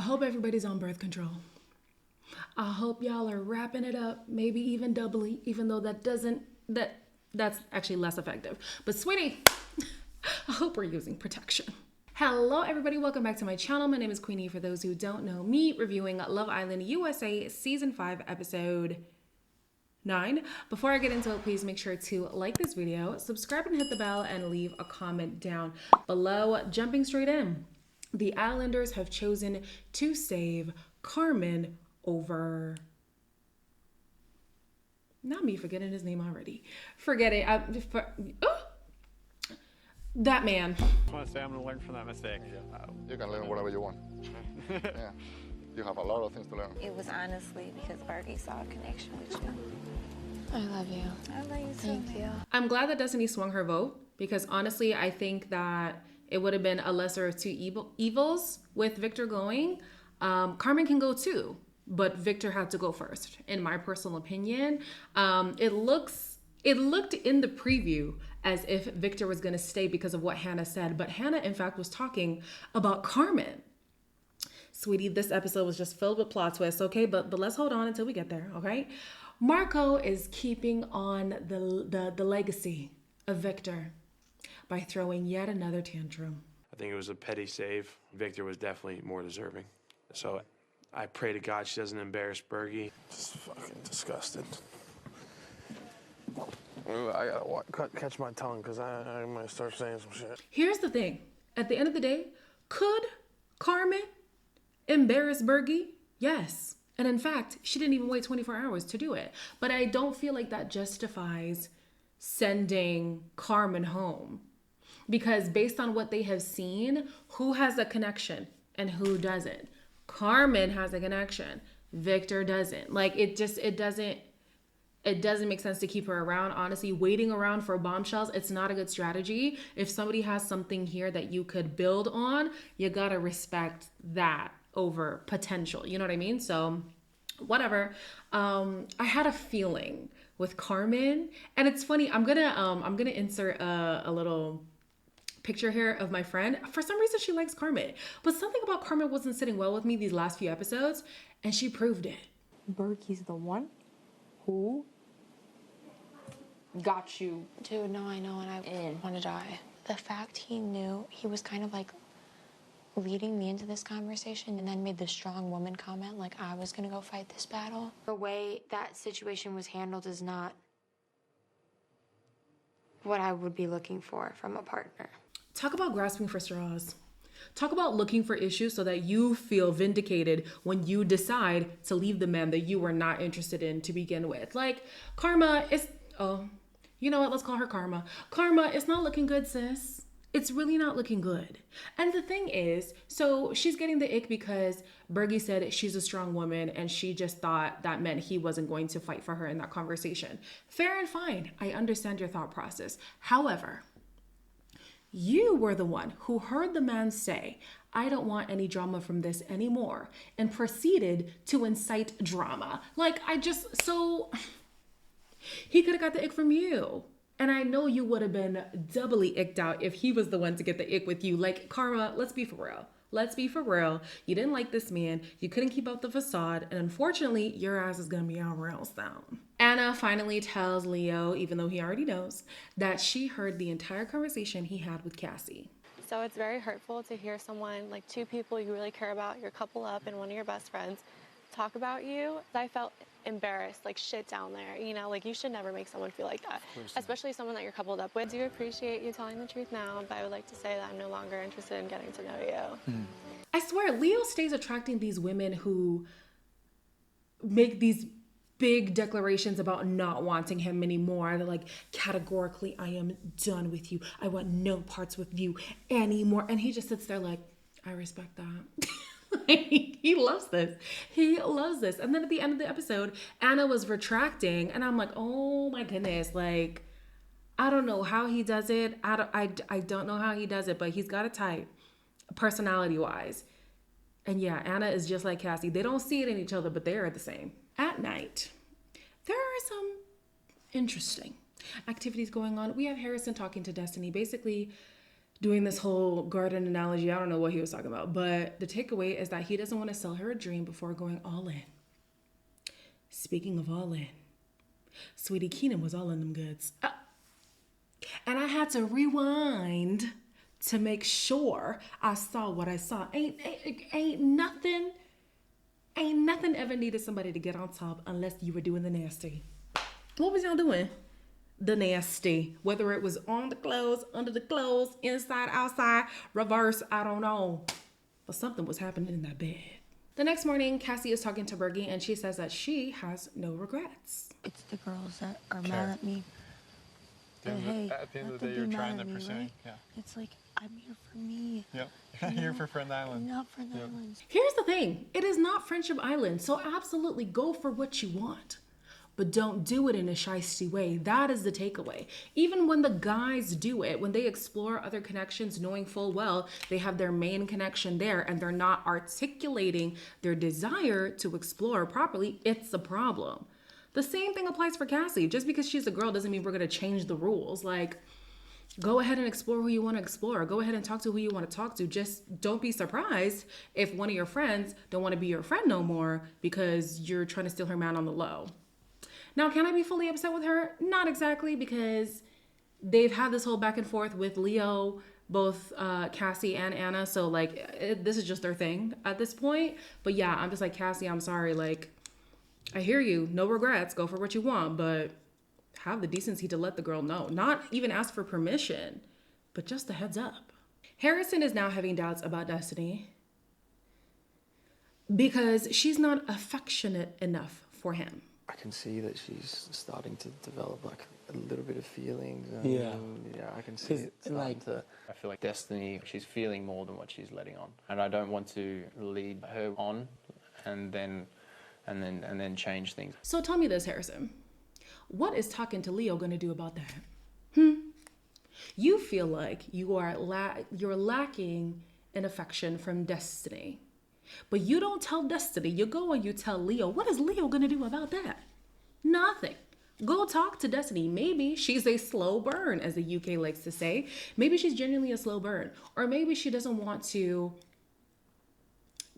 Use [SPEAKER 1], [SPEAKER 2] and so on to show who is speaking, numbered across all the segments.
[SPEAKER 1] hope everybody's on birth control. I hope y'all are wrapping it up, maybe even doubly, even though that's actually less effective. But sweetie, I hope we're using protection. Hello everybody, welcome back to my channel. My name is Queenie. For those who don't know me, reviewing Love Island USA Season 5 Episode 9. Before I get into it, please make sure to like this video, subscribe and hit the bell, and leave a comment down below. Jumping straight in, the Islanders have chosen to save Carmen over... Not me forgetting his name already. Forget it. That man.
[SPEAKER 2] I want to say I'm going to learn from that mistake.
[SPEAKER 3] You can learn whatever you want. Yeah. You have a lot of things to learn.
[SPEAKER 4] It was honestly because Bergie saw a connection with you.
[SPEAKER 5] I love you.
[SPEAKER 4] I love you too.
[SPEAKER 5] Thank you.
[SPEAKER 1] I'm glad that Destiny swung her vote, because honestly, I think that it would have been a lesser of two evils with Victor going. Carmen can go too, but Victor had to go first, in my personal opinion. It looked in the preview as if Victor was going to stay because of what Hannah said, but Hannah in fact was talking about Carmen. Sweetie, this episode was just filled with plot twists, okay? But let's hold on until we get there, okay? Marco is keeping on the legacy of Victor by throwing yet another tantrum.
[SPEAKER 6] I think it was a petty save. Victor was definitely more deserving. So I pray to God she doesn't embarrass Bergie. Just fucking disgusted. I gotta catch my tongue because I might start saying some shit.
[SPEAKER 1] Here's the thing. At the end of the day, could Carmen embarrass Bergie? Yes. And in fact, she didn't even wait 24 hours to do it. But I don't feel like that justifies sending Carmen home. Because based on what they have seen, who has a connection and who doesn't? Carmen has a connection. Victor doesn't. Like, it doesn't make sense to keep her around. Honestly, waiting around for bombshells, it's not a good strategy. If somebody has something here that you could build on, you gotta respect that over potential. You know what I mean? So whatever. I had a feeling with Carmen, and it's funny. I'm gonna insert a little picture here of my friend. For some reason, she likes Carmen, but something about Carmen wasn't sitting well with me these last few episodes, and she proved it.
[SPEAKER 7] Berkey's the one who got you.
[SPEAKER 5] Dude, no, I know, and I want to die. The fact he knew, he was kind of like leading me into this conversation and then made the strong woman comment like I was gonna go fight this battle. The way that situation was handled is not what I would be looking for from a partner.
[SPEAKER 1] Talk about grasping for straws. Talk about looking for issues so that you feel vindicated when you decide to leave the man that you were not interested in to begin with. Like, Karma is, you know what? Let's call her Karma. Karma, it's not looking good, sis. It's really not looking good. And the thing is, so she's getting the ick because Bergie said she's a strong woman and she just thought that meant he wasn't going to fight for her in that conversation. Fair and fine. I understand your thought process. However, you were the one who heard the man say, I don't want any drama from this anymore, and proceeded to incite drama. Like, he could have got the ick from you. And I know you would have been doubly icked out if he was the one to get the ick with you. Like, Karma, let's be for real. Let's be for real. You didn't like this man. You couldn't keep up the facade. And unfortunately, your ass is going to be out real soon. Anna finally tells Leo, even though he already knows, that she heard the entire conversation he had with Cassie.
[SPEAKER 8] So it's very hurtful to hear someone, like two people you really care about, your couple up and one of your best friends, talk about you. I felt embarrassed, like shit down there, you know, like you should never make someone feel like that, especially someone that you're coupled up with. I do appreciate you telling the truth now, but I would like to say that I'm no longer interested in getting to know you.
[SPEAKER 1] I swear, Leo stays attracting these women who make these big declarations about not wanting him anymore. They're like, categorically, I am done with you. I want no parts with you anymore. And he just sits there like, I respect that. He loves this. He loves this. And then at the end of the episode, Anna was retracting, and I'm like, oh my goodness, like, I don't know how he does it. I don't know how he does it, but he's got a type, personality-wise. And yeah, Anna is just like Cassie. They don't see it in each other, but they are the same. At night, there are some interesting activities going on. We have Harrison talking to Destiny, basically doing this whole garden analogy. I don't know what he was talking about, but the takeaway is that he doesn't want to sell her a dream before going all in. Speaking of all in, Sweetie Keenan was all in them goods. And I had to rewind to make sure I saw what I saw. Ain't nothing ever needed somebody to get on top unless you were doing the nasty. What was y'all doing? The nasty. Whether it was on the clothes, under the clothes, inside, outside, reverse, I don't know. But something was happening in that bed. The next morning, Cassie is talking to Bergie and she says that she has no regrets.
[SPEAKER 5] It's the girls that are mad at me. But hey,
[SPEAKER 2] at the end of the day, you're trying to pursue.
[SPEAKER 5] right?
[SPEAKER 2] Yeah.
[SPEAKER 5] It's like, I'm here for me.
[SPEAKER 2] Yep. You're not here for Friend Island.
[SPEAKER 5] Not Friend Island.
[SPEAKER 1] Here's the thing. It is not Friendship Island, so absolutely go for what you want. But don't do it in a shiesty way. That is the takeaway. Even when the guys do it, when they explore other connections, knowing full well they have their main connection there and they're not articulating their desire to explore properly, it's a problem. The same thing applies for Cassie. Just because she's a girl doesn't mean we're going to change the rules. Like, go ahead and explore who you want to explore. Go ahead and talk to who you want to talk to. Just don't be surprised if one of your friends don't want to be your friend no more because you're trying to steal her man on the low. Now, can I be fully upset with her? Not exactly, because they've had this whole back and forth with Leo, both Cassie and Anna. So, like, this is just their thing at this point. But yeah, I'm just like, Cassie, I'm sorry. Like, I hear you. No regrets. Go for what you want. But have the decency to let the girl know. Not even ask for permission, but just a heads up. Harrison is now having doubts about Destiny because she's not affectionate enough for him.
[SPEAKER 6] I can see that she's starting to develop like a little bit of feelings.
[SPEAKER 9] Yeah.
[SPEAKER 6] Yeah, I can see it.
[SPEAKER 9] Like,
[SPEAKER 2] I feel like Destiny, she's feeling more than what she's letting on. And I don't want to lead her on and then change things.
[SPEAKER 1] So tell me this, Harrison. What is talking to Leo going to do about that? You feel like you're lacking in affection from Destiny. But you don't tell Destiny. You go and you tell Leo. What is Leo going to do about that? Nothing. Go talk to Destiny. Maybe she's a slow burn, as the UK likes to say. Maybe she's genuinely a slow burn. Or maybe she doesn't want to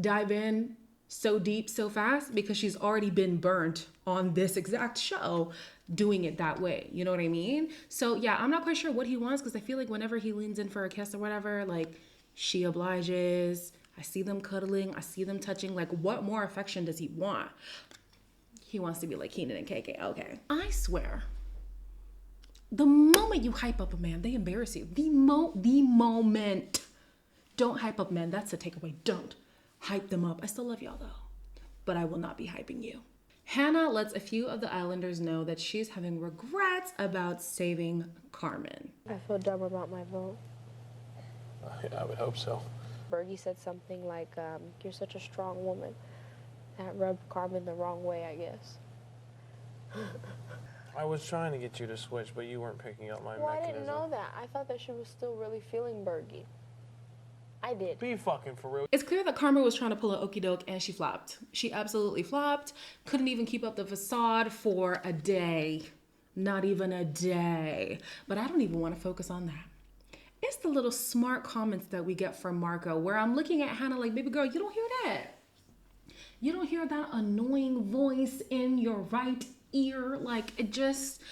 [SPEAKER 1] dive in so deep so fast because she's already been burnt on this exact show doing it that way. You know what I mean? So yeah, I'm not quite sure what he wants because I feel like whenever he leans in for a kiss or whatever, like, she obliges. I see them cuddling. I see them touching. Like, what more affection does he want? He wants to be like Keenan and KK. Okay. I swear, the moment you hype up a man, they embarrass you. The moment. Don't hype up men. That's the takeaway. Don't hype them up. I still love y'all though, but I will not be hyping you. Hannah lets a few of the Islanders know that she's having regrets about saving Carmen.
[SPEAKER 10] I feel dumb about my vote.
[SPEAKER 6] I would hope so.
[SPEAKER 10] Bergie said something like, you're such a strong woman. That rubbed Carmen the wrong way, I guess.
[SPEAKER 6] I was trying to get you to switch, but you weren't picking up my
[SPEAKER 10] Well,
[SPEAKER 6] mechanism.
[SPEAKER 10] I didn't know that. I thought that she was still really feeling Bergie. I did.
[SPEAKER 6] Be fucking for real.
[SPEAKER 1] It's clear that Carmen was trying to pull an okie doke and she flopped. She absolutely flopped. Couldn't even keep up the facade for a day. Not even a day. But I don't even want to focus on that. It's the little smart comments that we get from Marco where I'm looking at Hannah like, baby girl, you don't hear that. You don't hear that annoying voice in your right ear. Like, it just...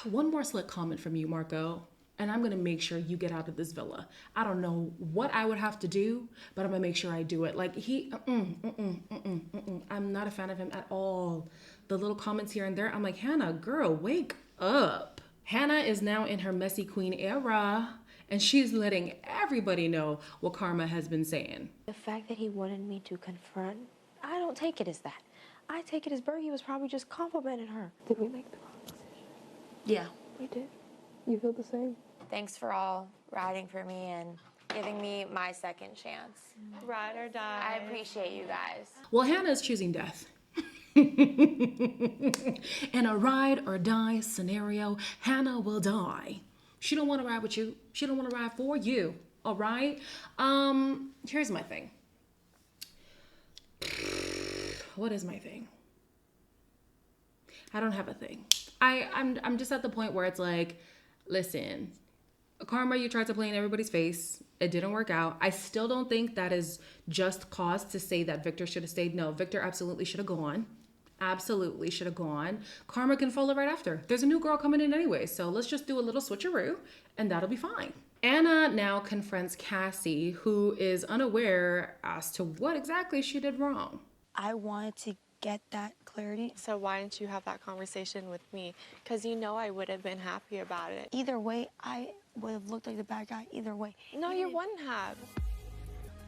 [SPEAKER 1] One more slick comment from you, Marco, and I'm going to make sure you get out of this villa. I don't know what I would have to do, but I'm going to make sure I do it. Like, I'm not a fan of him at all. The little comments here and there, I'm like, Hannah, girl, wake up. Hannah is now in her messy queen era, and she's letting everybody know what Karma has been saying.
[SPEAKER 5] The fact that he wanted me to confront, I don't take it as that. I take it as Bergie was probably just complimenting her.
[SPEAKER 10] Did we make the wrong decision?
[SPEAKER 5] Yeah.
[SPEAKER 10] We did. You feel the same?
[SPEAKER 5] Thanks for all riding for me and giving me my second chance.
[SPEAKER 8] Ride or die.
[SPEAKER 5] I appreciate you guys.
[SPEAKER 1] Well, Hannah is choosing death. In a ride or die scenario, Hannah will die. She don't want to ride with you. She don't want to ride for you. All right? Here's my thing. What is my thing? I don't have a thing. I'm just at the point where it's like, listen, Karma, you tried to play in everybody's face. It didn't work out. I still don't think that is just cause to say that Victor should have stayed. No, Victor absolutely should have gone. Absolutely should have gone. Karma can follow right after. There's a new girl coming in anyway, so let's just do a little switcheroo and that'll be fine. Anna now confronts Cassie, who is unaware as to what exactly she did wrong.
[SPEAKER 5] I wanted to get that clarity.
[SPEAKER 8] So why didn't you have that conversation with me? Because you know I would have been happy about it.
[SPEAKER 5] Either way, I would have looked like the bad guy either way.
[SPEAKER 8] No, you wouldn't have.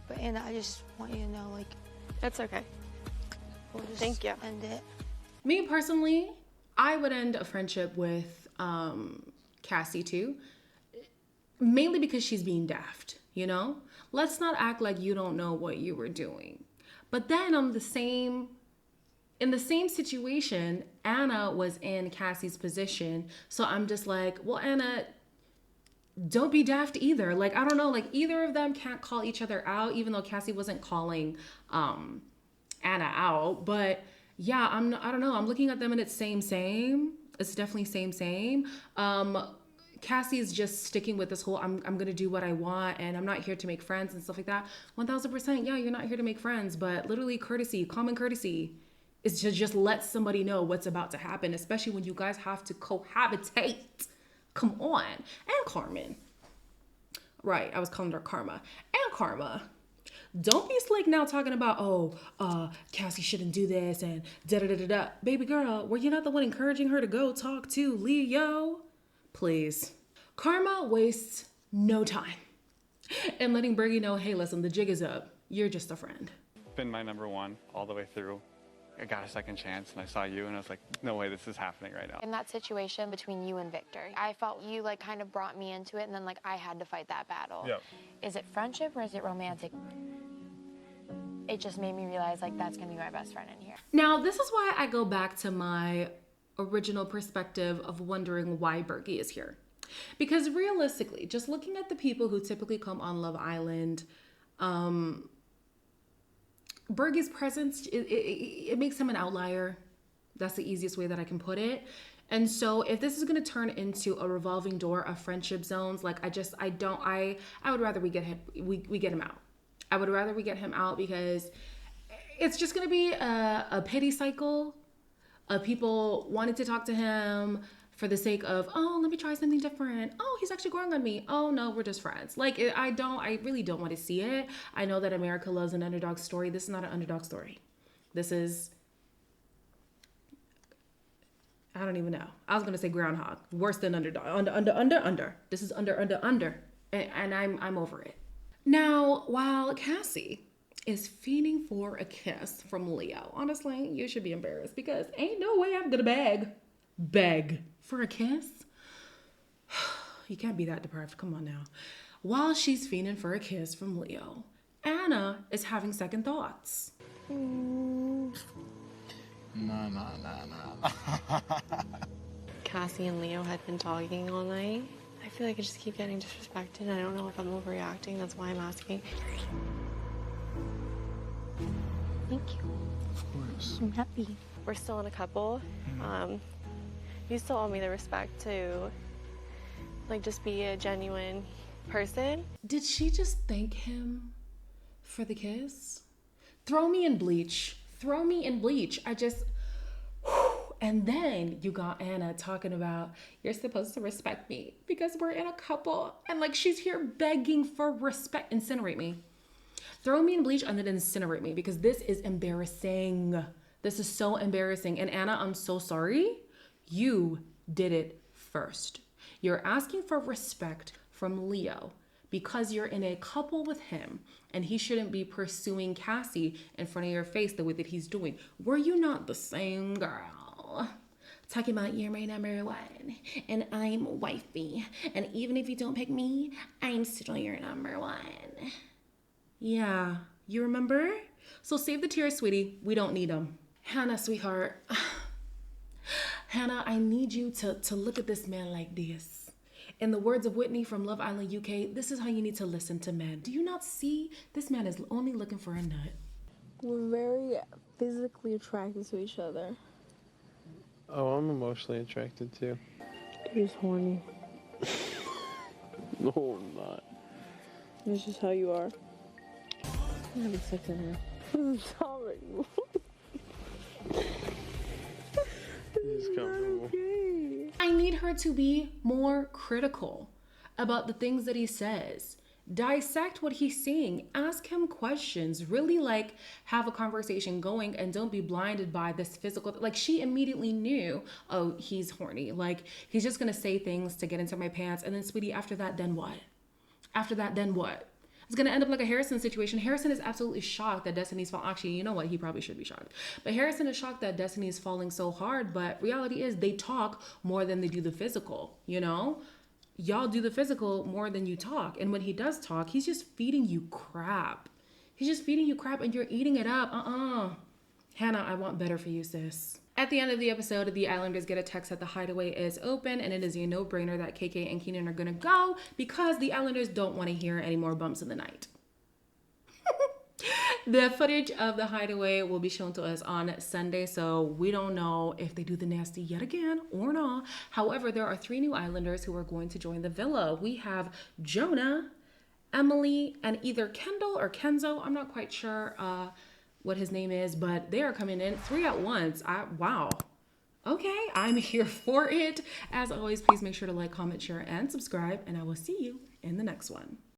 [SPEAKER 5] But Anna, I just want you to know, like,
[SPEAKER 8] It's okay.
[SPEAKER 5] we'll just
[SPEAKER 8] Thank you.
[SPEAKER 5] end it.
[SPEAKER 1] Me personally, I would end a friendship with Cassie too. Mainly because she's being daft, you know? Let's not act like you don't know what you were doing. But then in the same situation, Anna was in Cassie's position. So I'm just like, well, Anna, don't be daft either. Like, I don't know, like either of them can't call each other out, even though Cassie wasn't calling Anna out. But yeah, I don't know. I'm looking at them and it's same. It's definitely same. Cassie is just sticking with this whole I'm gonna do what I want and I'm not here to make friends and stuff like that. 1000%, yeah, you're not here to make friends, but literally courtesy, common courtesy is to just let somebody know what's about to happen, especially when you guys have to cohabitate. Come on. And Carmen. Right, I was calling her Karma. And Karma. Don't be slick now talking about, Cassie shouldn't do this and da-da-da-da-da. Baby girl, were you not the one encouraging her to go talk to Leo? Please. Karma wastes no time in letting Bergie know, hey, listen, the jig is up. You're just a friend.
[SPEAKER 9] Been my number one all the way through. I got a second chance and I saw you and I was like, no way, this is happening right now.
[SPEAKER 5] In that situation between you and Victor, I felt you like kind of brought me into it and then like I had to fight that battle.
[SPEAKER 9] Yep.
[SPEAKER 5] Is it friendship or is it romantic? It just made me realize like that's gonna be my best friend in here.
[SPEAKER 1] Now, this is why I go back to my original perspective of wondering why Bergie is here. Because realistically, just looking at the people who typically come on Love Island, Bergie's presence, it makes him an outlier. That's the easiest way that I can put it. And so if this is going to turn into a revolving door of friendship zones, like I would rather we get him out. I would rather we get him out because it's just going to be a pity cycle of people wanting to talk to him for the sake of, oh, let me try something different. Oh, he's actually growing on me. Oh no, we're just friends. Like I really don't want to see it. I know that America loves an underdog story. This is not an underdog story. This is, I don't even know. I was gonna say groundhog. Worse than underdog. Under. This is under. And I'm over it. Now, while Cassie is fiending for a kiss from Leo, honestly, you should be embarrassed because ain't no way I'm gonna beg for a kiss. You can't be that deprived. Come on now. While she's fiending for a kiss from Leo, Anna is having second thoughts.
[SPEAKER 3] No.
[SPEAKER 8] Cassie and Leo had been talking all night. I feel like I just keep getting disrespected. I don't know if I'm overreacting. That's why I'm asking.
[SPEAKER 5] Thank you.
[SPEAKER 3] Of course.
[SPEAKER 5] I'm happy.
[SPEAKER 8] We're still in a couple. You still owe me the respect to, like, just be a genuine person.
[SPEAKER 1] Did she just thank him for the kiss? Throw me in bleach. I just, and then you got Anna talking about, you're supposed to respect me because we're in a couple. And like, she's here begging for respect. Incinerate me. Throw me in bleach and then incinerate me because this is embarrassing. This is so embarrassing. And Anna, I'm so sorry. You did it first. You're asking for respect from Leo because you're in a couple with him and he shouldn't be pursuing Cassie in front of your face the way that he's doing. Were you not the same girl? Talking about you're my number one and I'm wifey. And even if you don't pick me, I'm still your number one. Yeah, you remember? So save the tears, sweetie. We don't need them. Hannah, sweetheart. Hannah, I need you to look at this man like this. In the words of Whitney from Love Island UK, this is how you need to listen to men. Do you not see? This man is only looking for a nut.
[SPEAKER 10] We're very physically attracted to each other.
[SPEAKER 2] Oh, I'm emotionally attracted too.
[SPEAKER 10] You're just horny.
[SPEAKER 11] No, I'm not.
[SPEAKER 7] This is how you are. I'm having sex in here. This is already.
[SPEAKER 11] This is comfortable.
[SPEAKER 7] Okay.
[SPEAKER 1] I need her to be more critical about the things that he says. Dissect what he's saying. Ask him questions. Really like have a conversation going and don't be blinded by this physical. Like she immediately knew, oh, he's horny. Like he's just gonna say things to get into my pants. And then sweetie, after that, then what? After that, then what? It's gonna end up like a Harrison situation. Harrison is absolutely shocked that Destiny's falling. Actually, you know what? He probably should be shocked. But Harrison is shocked that Destiny is falling so hard. But reality is they talk more than they do the physical, you know? Y'all do the physical more than you talk. And when he does talk, he's just feeding you crap. He's just feeding you crap and you're eating it up. Hannah, I want better for you, sis. At the end of the episode, the Islanders get a text that the Hideaway is open, and it is a no-brainer that KK and Keenan are gonna go because the Islanders don't want to hear any more bumps in the night. The footage of the Hideaway will be shown to us on Sunday, so we don't know if they do the nasty yet again or not. However, there are 3 new Islanders who are going to join the villa. We have Jonah, Emily, and either Kendall or Kenzo. I'm not quite sure what his name is, but they are coming in 3 at once. Wow. Okay, I'm here for it. As always, please make sure to like, comment, share, and subscribe, and I will see you in the next one.